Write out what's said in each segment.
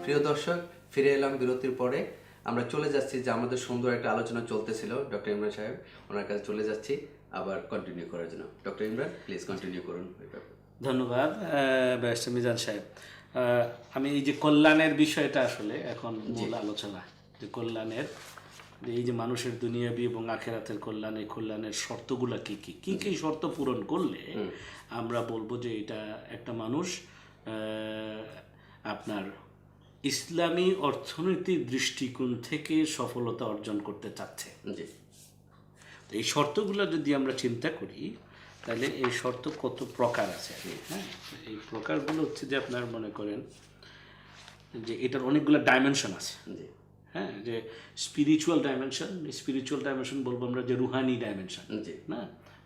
প্রিয় দর্শক, ফিরে এলাম বিরতির পরে। আমরা চলে যাচ্ছি, যে আমাদের সুন্দর একটা আলোচনা চলতেছিল ডক্টর ইমরান সাহেব, ওনার কাছে চলে যাচ্ছি আবার কন্টিনিউ করার জন্য। ডক্টর ইমরান, প্লিজ কন্টিনিউ করুন। ধন্যবাদ ব্যারিস্টার মিজান সাহেব। আমি এই যে কল্যাণের বিষয়টা আসলে এখন মূল আলোচনা, যে কল্যাণের এই যে মানুষের দুনিয়াবি এবং আখেরাতের কল্যাণ, এই কল্যাণের শর্তগুলো কী কী কী কী শর্ত পূরণ করলে আমরা বলবো যে এটা একটা মানুষ আপনার ইসলামী অর্থনৈতিক দৃষ্টিকোণ থেকে সফলতা অর্জন করতে চাচ্ছে। জি, তো এই শর্তগুলো যদি আমরা চিন্তা করি তাহলে এই শর্ত কত প্রকার আছে। হ্যাঁ, এই প্রকারগুলো হচ্ছে যে আপনার মনে করেন যে এটার অনেকগুলো ডাইমেনশন আছে। হ্যাঁ, যে স্পিরিচুয়াল ডাইমেনশন বলবো আমরা যে রুহানি ডাইমেনশন। না,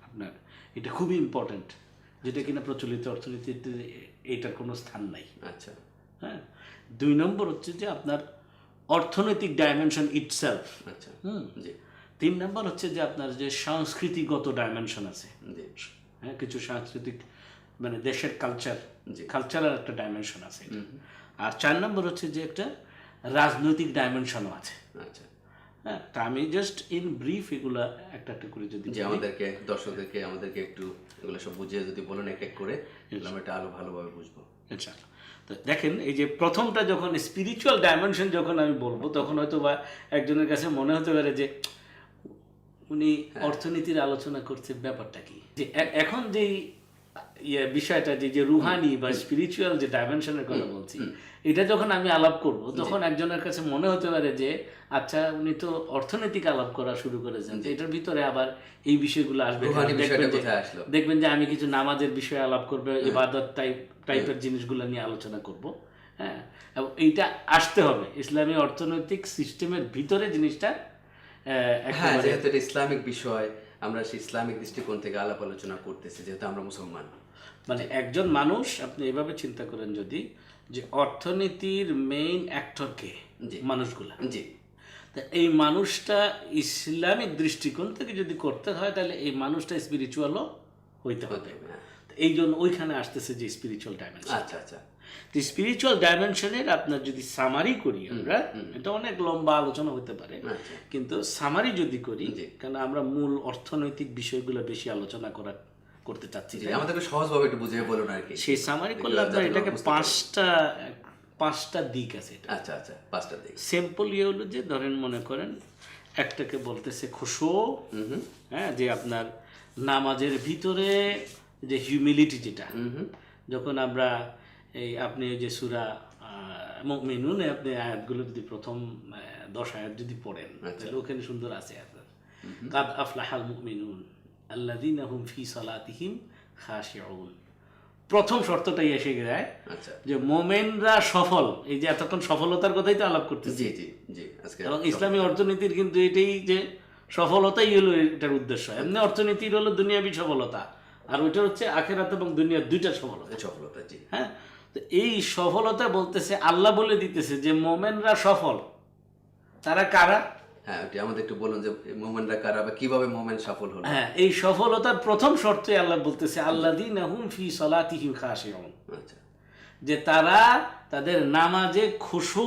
আপনার এটা খুবই ইম্পর্ট্যান্ট, যেটা কিনা প্রচলিত অর্থনীতিতে এইটার কোনো স্থান নাই। আচ্ছা। হ্যাঁ, 2 নম্বর হচ্ছে যে আপনার অর্থনৈতিক ডাইমেনশন ইটসেলফ। আচ্ছা। 3 নম্বর হচ্ছে যে আপনার যে সাংস্কৃতিকগত ডাইমেনশন আছে। হ্যাঁ, কিছু সাংস্কৃতিক মানে দেশের কালচারাল একটা ডাইমেনশন আছে। আর 4 নম্বর হচ্ছে যে একটা রাজনৈতিক ডাইমেনশনও আছে। আচ্ছা। হ্যাঁ, তা আমি জাস্ট ইন ব্রিফ এগুলা একটা একটা করে যদি আমাদেরকে দর্শকদেরকে একটু এগুলো সব বুঝিয়ে যদি বলেন এক এক করে, আমরা এটা আরো ভালোভাবে বুঝবো ইনশাআল্লাহ। তো দেখেন, এই যে প্রথমটা যখন স্পিরিচুয়াল ডাইমেনশন যখন আমি বলবো, তখন হয়তো বা একজনের কাছে মনে হতে পারে যে উনি অর্থনীতির আলোচনা করছে, ব্যাপারটা কি। যে এখন যে বিষয়টা যে রুহানি বা স্পিরিচুয়াল যে ডাইমেনশনের কথা বলছি, এটা যখন আমি আলাপ করব তখন একজনের কাছে মনে হতে পারে যে আচ্ছা, উনি তো অর্থনৈতিক আলাপ করা শুরু করেছেন, এটার ভিতরে আবার এই বিষয়গুলো আসবে। দেখবেন যে আমি কিছু নামাজের বিষয়ে আলাপ করবো, ইবাদত টাইপের জিনিসগুলো নিয়ে আলোচনা করব। হ্যাঁ, এবং এইটা আসতে হবে ইসলামী অর্থনৈতিক সিস্টেমের ভিতরে জিনিসটা। যেহেতু এটা ইসলামিক বিষয়, আমরা সেই ইসলামিক দৃষ্টিকোণ থেকে আলাপ আলোচনা করতেছি, যেহেতু আমরা মুসলমান। মানে একজন মানুষ, আপনি এভাবে চিন্তা করেন যদি, যে অর্থনীতির মেইন অ্যাক্টরকে মানুষগুলা, তা এই মানুষটা ইসলামিক দৃষ্টিকোণ থেকে যদি করতে হয়, তাহলে এই মানুষটা স্পিরিচুয়ালও হইতে হবে। এই জন্য ওইখানে আসতেছে যে স্পিরিচুয়াল ডাইমেনশন। আচ্ছা আচ্ছা। তো স্পিরিচুয়াল ডাইমেনশনের আপনার যদি সামারি করি আমরা, এটা অনেক লম্বা আলোচনা হতে পারে, কিন্তু সামারি যদি করি, কারণ আমরা মূল অর্থনৈতিক বিষয়গুলো বেশি আলোচনা করতে চাচ্ছি, আমাদেরকে সহজভাবে একটু বুঝিয়ে বলুন আর কি। সেই সামারি করলে আপনার এটাকে পাঁচটা দিক আছে। আচ্ছা আচ্ছা, 5টা দিক। সিম্পল হলো যে ধরেন, মনে করেন একটাকে বলতেছে খুশু। হ্যাঁ, যে আপনার নামাজের ভিতরে যে হিউমিলিটি, যেটা যখন আমরা আপনি যে সূরা মুমিনুনে আপনি আয়াতগুলো যদি প্রথম 10 আয়াত যদি পড়েন, তাহলে ওখানে সুন্দর আছে আপনার কাদ আফলাহাল মুমিনুন আল্লাযীনা হুম ফি সালাতিহিম খাশিউন। প্রথম শর্তটাই এসে যায় যে মোমেনরা সফল। এই যে এতক্ষণ সফলতার কথাই তো আলাপ করতেছি, এবং ইসলামী অর্থনীতির কিন্তু এটাই যে সফলতাই হলো এটার উদ্দেশ্য। এমনি অর্থনীতির হলো দুনিয়াবী সফলতা, আর ওইটা হচ্ছে আখিরাত এবং দুনিয়ার দুইটা সফলতা। হ্যাঁ, তো এই সফলতা বলতেছে, আল্লাহ বলে দিতেছে যে মোমেনরা সফল। তারা কারা? হ্যাঁ, ওটা আমাদের একটু বলুন যে মোমেনরা কারা বা কিভাবে মোমেন সফল হলো। হ্যাঁ, এই সফলতার প্রথম শর্তই আল্লাহ বলতেছে আল্লাযীনা হুম ফি সালাতিহিম খাশিউন, যে তারা তাদের নামাজে খুশু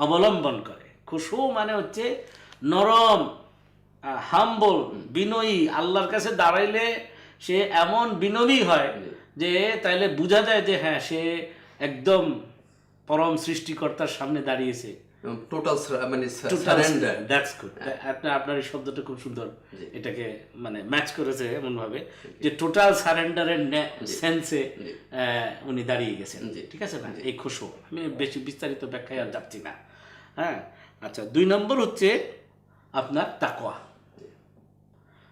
অবলম্বন করে। খুশু মানে হচ্ছে নরম, হাম্বল, বিনয়ী। আল্লাহর কাছে দাঁড়াইলে সে এমন বিনয়ী হয় যে তাইলে বোঝা যায় যে হ্যাঁ, সে একদম পরম সৃষ্টিকর্তার সামনে দাঁড়িয়েছে। টোটাল মানে সারেন্ডার। That's good. আপনার এই শব্দটা খুব সুন্দর, এটাকে মানে ম্যাচ করেছে এমন ভাবে যে টোটাল সারেন্ডারের সেন্সে উনি দাঁড়িয়ে গেছেন। ঠিক আছে না? এই খুশু আমি বেশি বিস্তারিত ব্যাখ্যায় আর যাচ্ছি না। হ্যাঁ, আচ্ছা। 2 নম্বর হচ্ছে আপনার তাকওয়া।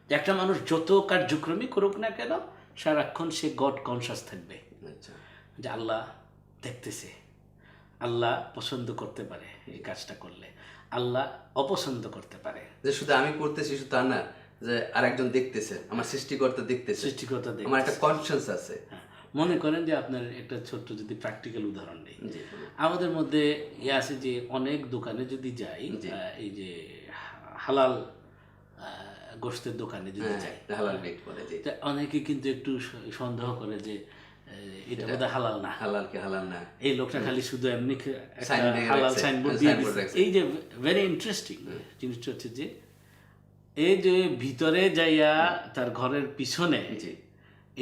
একটা মানুষ যত কার্যক্রমই করুক না কেন, সারাক্ষণ সে গড কনসাস থাকবে, যে আল্লাহ দেখতেছে, আল্লাহ পছন্দ করতে পারে এই কাজটা করলে, আল্লাহ অপছন্দ করতে পারে। যে শুধু আমি করতেছি শুধু তা না, যে আরেকজন দেখতেছে, আমার সৃষ্টিকর্তা দেখতেছে, আমার একটা কনসিয়াস আছে। মনে করেন যে আপনার একটা ছোট্ট যদি প্র্যাকটিক্যাল উদাহরণ নেই, আমাদের মধ্যে আছে যে অনেক দোকানে যদি যাই, এই যে হালাল গোশতের দোকানে যদি যাই, অনেকে কিন্তু একটু সন্দেহ করে যে এটা বোধহয় হালাল না, হালাল কি হালাল না, এই লোকটা খালি শুধু এমনি Sign দিয়ে হালাল রাখছে, সাইনবোর্ড দিয়ে signboard দিছে। রাখছে। এই যে ভেরি ইন্টারেস্টিং জিনিসটা হচ্ছে যে এই যে ভিতরে যাইয়া তার ঘরের পিছনে জি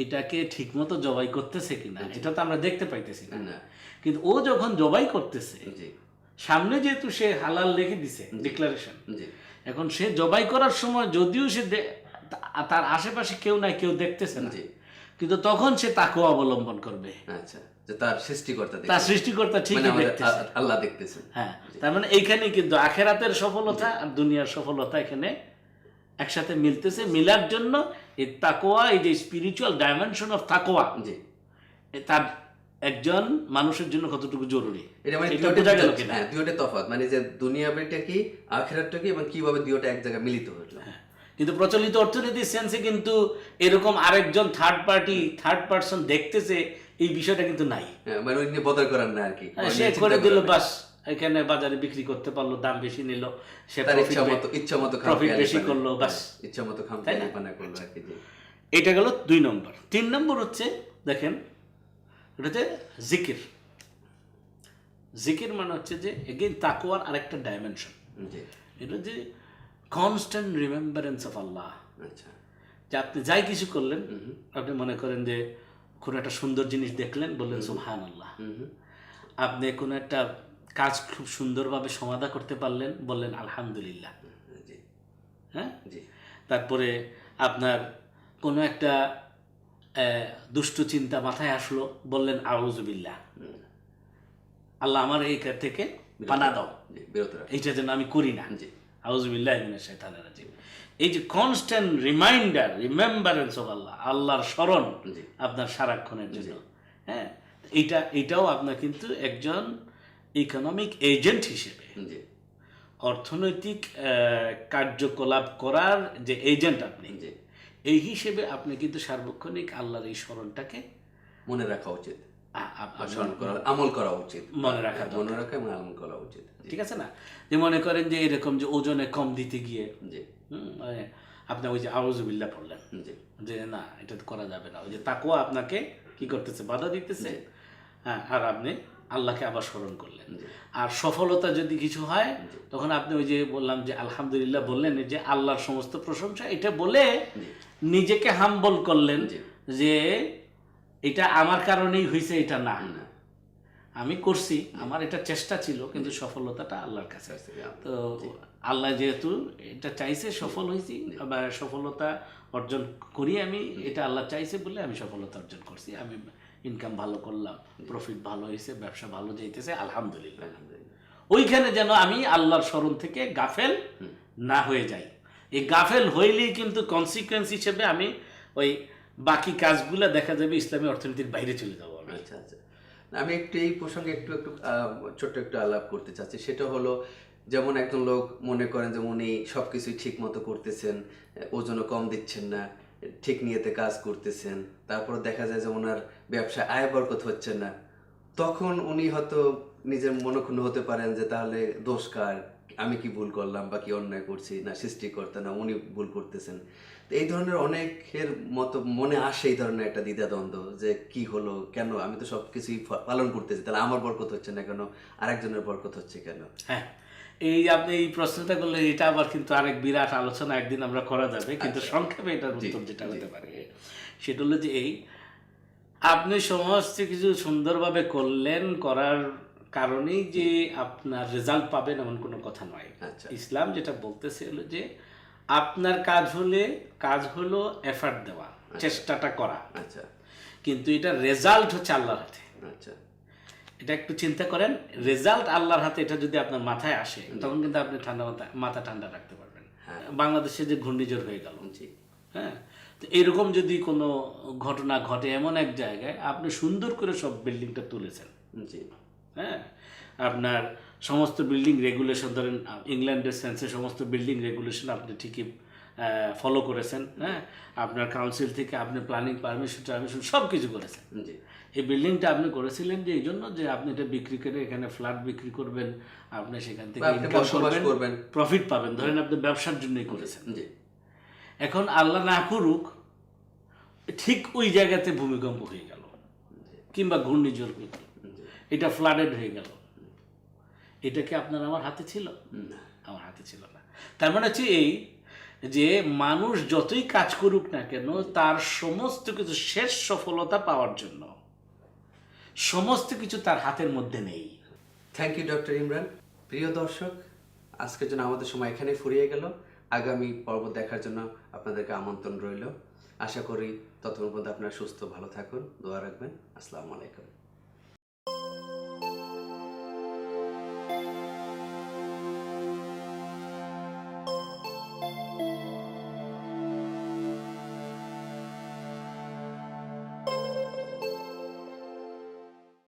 এটাকে ঠিকমতো জবাই করতেছে কিনা এটা তো আমরা দেখতে পাইতেছি না, না কিন্তু ও যখন জবাই করতেছে জি সামনে যেহেতু সে হালাল লিখে দিছে ডিক্লারেশন, জি এখন সে জবাই করার সময় যদিও সে তার আশেপাশে কেউ নাই, কেউ দেখতেছে না, জি কিন্তু তখন সে তাকওয়া অবলম্বন করবে। আচ্ছা, যে তার সৃষ্টিকর্তা তার দেখতেছেন, সৃষ্টিকর্তা মানে ঠিকই আমাদের দেখতেছে। আল্লাহ দেখতেছেন। হ্যাঁ, তার মানে এইখানে কিন্তু আখেরাতের সফলতা আর দুনিয়ার সফলতা এখানে একসাথে মিলতেছে। মিলার জন্য এই তাকওয়া, এই যে স্পিরিচুয়াল ডাইমেনশন অফ তাকওয়া, জি তার একজন মানুষের জন্য কতটুকু জরুরি এটা মানে এটা বোঝা গেল কিনা? হ্যাঁ, দুইটা তফাৎ, মানে যে দুনিয়াটা কি আখিরাতটা কি এবং কিভাবে দুইটা এক জায়গায় মিলিত হলো। কিন্তু প্রচলিত অর্থনীতির সেন্সে কিন্তু এরকম আরেকজন থার্ড পারসন দেখতেছে এই বিষয়টা কিন্তু নাই। হ্যাঁ, মানে ওই নিয়ে বদল করার না আর কি, সে করে দিল বাস, এখানে বাজারে বিক্রি করতে পারলো, দাম বেশি নিল, সে তার ইচ্ছা মতো প্রফিট বেশি করলো, বাস ইচ্ছা মতো খামখেয়ালি পানা করলো আর কি। এটা গেল 2 নম্বর। 3 নম্বর হচ্ছে দেখেন, এটা হচ্ছে জিকির। জিকির মানে হচ্ছে যে এগেইন তাকওয়ার আরেকটা ডাইমেনশন। জি এটা যে কনস্ট্যান্ট রিমেম্বারেন্স অফ আল্লাহ। আচ্ছা, যে আপনি যাই কিছু করলেন, আপনি মনে করেন যে কোনো একটা সুন্দর জিনিস দেখলেন, বললেন সুবহানাল্লাহ। আপনি কোনো একটা কাজ খুব সুন্দরভাবে সমাধা করতে পারলেন, বললেন আলহামদুলিল্লাহ। জি হ্যাঁ, জি তারপরে আপনার কোনো একটা দুষ্ট চিন্তা মাথায় আসলো, বললেন আউযুবিল্লাহ, আল্লাহ আমার এই থেকে পানা দাও, জি বিরত রাখা। এইটা যেন আমি করি না, জি আউযুবিল্লাহি মিনাশ শাইতানির রাজিম। এই যে কনস্ট্যান্ট রিমাইন্ডার, রিমেম্বারেন্স অফ আল্লাহ, আল্লাহর স্মরণ জি আপনার সারাক্ষণের জন্য, হ্যাঁ, এটাও আপনার কিন্তু একজন ইকোনমিক এজেন্ট হিসেবে, জি অর্থনৈতিক কার্যকলাপ করার যে এজেন্ট আপনি, জি এই হিসেবে আপনি কিন্তু সার্বক্ষণিক আল্লাহর এই স্মরণটাকে মনে রাখা উচিত, আপনার স্মরণ করা, আমল করা উচিত, মনে রাখা মনে রাখা এবং আমল করা উচিত। ঠিক আছে না? যে মনে করেন যে এরকম যে ওজনে কম দিতে গিয়ে জি মানে আপনি ওই যে আউযুবিল্লাহ পড়লেন, জি যে না এটা তো করা যাবে না, ওই যে তাকওয়া আপনাকে কি করতেছে, বাধা দিতেছে। হ্যাঁ, আর আপনি আল্লাহকে আবার স্মরণ করলেন। আর সফলতা যদি কিছু হয়, তখন আপনি ওই যে বললাম যে আলহামদুলিল্লাহ বললেন, যে আল্লাহর সমস্ত প্রশংসা, এটা বলে নিজেকে হাম্বল করলেন যে এটা আমার কারণেই হয়েছে, এটা না, আমি করছি, আমার এটা চেষ্টা ছিল, কিন্তু সফলতাটা আল্লাহর কাছে। তো আল্লাহ যেহেতু এটা চাইছে, সফল হয়েছি, বা সফলতা অর্জন করি আমি, এটা আল্লাহ চাইছে বলে আমি সফলতা অর্জন করছি, আমি ইনকাম ভালো করলাম, প্রফিট ভালো হয়েছে, ব্যবসা ভালো যাইতেছে, আলহামদুলিল্লাহ। ওইখানে যেন আমি আল্লাহর স্মরণ থেকে গাফেল না হয়ে যাই। এই গাফেল হইলেই কিন্তু কনসিকুয়েন্স হিসেবে আমি ওই বাকি কাজগুলো দেখা যাবে ইসলামী অর্থনীতির বাইরে চলে যাবো। আচ্ছা আচ্ছা, আমি একটু এই প্রসঙ্গে একটু ছোট্ট একটু আলাপ করতে চাচ্ছি। সেটা হলো, যেমন একজন লোক মনে করেন যে উনি সব কিছুই ঠিক মতো করতেছেন, ওজনও কম দিচ্ছেন না, ঠিক নিয়েতে কাজ করতেছেন, তারপর দেখা যায় যে ওনার ব্যবসায় আয় বরকত হচ্ছে না, তখন উনি হয়তো নিজের মনক্ষুণ্ণ হতে পারেন যে তাহলে দোষ কার, আমি কি ভুল করলাম বা কি অন্যায় করছি, না সৃষ্টিকর্তা, না উনি ভুল করতেছেন। তো এই ধরনের অনেকের মতো মনে আসে এই ধরনের একটা দ্বিধাদ্বন্দ্ব, যে কি হলো, কেন আমি তো সব কিছুই পালন করতেছি, তাহলে আমার বরকত হচ্ছে না কেন, আরেকজনের বরকত হচ্ছে কেন? হ্যাঁ, এই আপনি এই প্রশ্নটা করলে এটা আবার কিন্তু আরেক বিরাট আলোচনা একদিন আমরা করা যাবে, কিন্তু সংক্ষেপে এটার উত্তর যেটা হতে পারে সেটা হলো যে এই আপনি সমস্ত কিছু সুন্দরভাবে করলেন, করার কারণেই যে আপনার রেজাল্ট পাবেন এমন কোনো কথা নয়। ইসলাম যেটা বলতেছে হলো যে আপনার কাজ হলো এফার্ট দেওয়া, চেষ্টাটা করা, আচ্ছা, কিন্তু এটা রেজাল্ট হচ্ছে আল্লাহর হাতে। আচ্ছা, এটা একটু চিন্তা করেন, রেজাল্ট আল্লাহর হাতে, এটা যদি আপনার মাথায় আসে, তখন কিন্তু আপনি মাথা ঠান্ডা রাখতে পারবেন। বাংলাদেশে যে ঘূর্ণিঝড় হয়ে গেল, হ্যাঁ, তো এরকম যদি কোনো ঘটনা ঘটে এমন এক জায়গায়, আপনি সুন্দর করে সব বিল্ডিংটা তুলেছেন, হ্যাঁ, আপনার সমস্ত বিল্ডিং রেগুলেশন, ধরেন ইংল্যান্ডের সেন্সে সমস্ত বিল্ডিং রেগুলেশন আপনি ঠিকই ফলো করেছেন, হ্যাঁ, আপনার কাউন্সিল থেকে আপনি প্ল্যানিং পারমিশন সব কিছু করেছেন। এই বিল্ডিংটা আপনি করেছিলেন যে এই জন্য যে আপনি এটা বিক্রি করে এখানে ফ্ল্যাট বিক্রি করবেন, আপনি সেখান থেকে ইনকাম করবেন, প্রফিট পাবেন, ধরেন আপনি ব্যবসার জন্যই করেছেন। এখন আল্লাহ না করুক, ঠিক ওই জায়গাতে ভূমিকম্প হয়ে গেল, কিংবা ঘূর্ণিঝড় হইল, এটা ফ্লাডেড হয়ে গেল, এটা কি আপনার আমার হাতে ছিল? আমার হাতে ছিল না। তার মানে হচ্ছে এই যে মানুষ যতই কাজ করুক না কেন, তার সমস্ত কিছু শেষ সফলতা পাওয়ার জন্য সমস্ত কিছু তার হাতের মধ্যে নেই। Thank you doctor Imran. প্রিয় দর্শক, আজকের জন্য আমাদের সময় এখানে ফুরিয়ে গেল। আগামী পর্ব দেখার জন্য আপনাদেরকে আমন্ত্রণ রইল। আশা করি ততক্ষণ পর্যন্ত আপনারা সুস্থ ভালো থাকুন, দোয়া রাখবেন। আসসালামু আলাইকুম।